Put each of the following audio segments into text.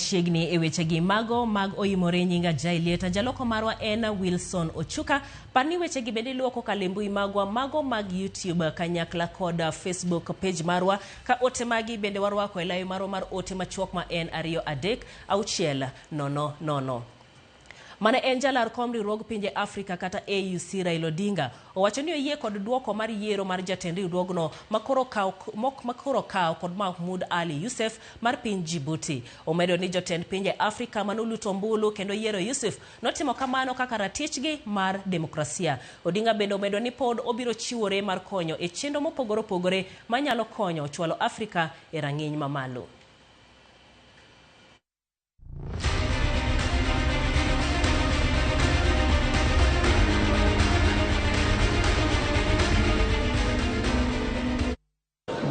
machiegni e wechegi mago mag oyimore nyinga jailieta jaloko marwa en Wilson Ochuka. Parni wechegi bende luoko kalembui magwa mago mag YouTube kanyakla kod Facebook page marwa ka ote magi bende warwako e layo marwa mar ote machuok ma en 23600. Mana en Jakom Riwruog Afrika kata AUC Raila Odinga owacho ni oyie kod duoko mar yiero mar jatend riwruogno makoro kaw kod Mahmoud Ali Yusuf mar piny Djibouti. Omedo ni jotend pinje Afrika manoluto ombulu kendo yiero Yusuf notimo kamano kaka ratichgi mar demokrasia. Odinga bende omedo ni pod obiro chiwore mar konyo e chenro mopogore opogore manyalo konyo chwalo Afrika e rang'iny mamalo.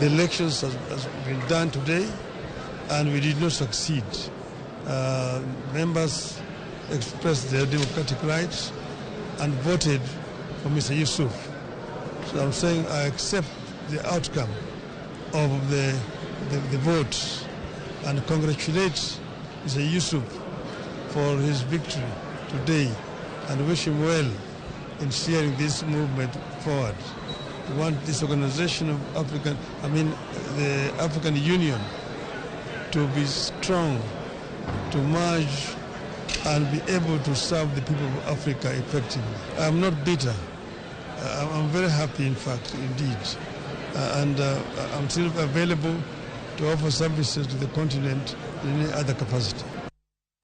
The elections has been done today, and we did not succeed. Members expressed their democratic rights and voted for Mr. Yusuf. So I'm saying I accept the outcome of the votes and congratulate Mr. Yusuf for his victory today and wish him well in steering this movement forward. We want this organization of the African Union to be strong, to merge and be able to serve the people of Africa effectively. I'm not bitter. I'm very happy, in fact, indeed. And I'm still available to offer services to the continent in any other capacity.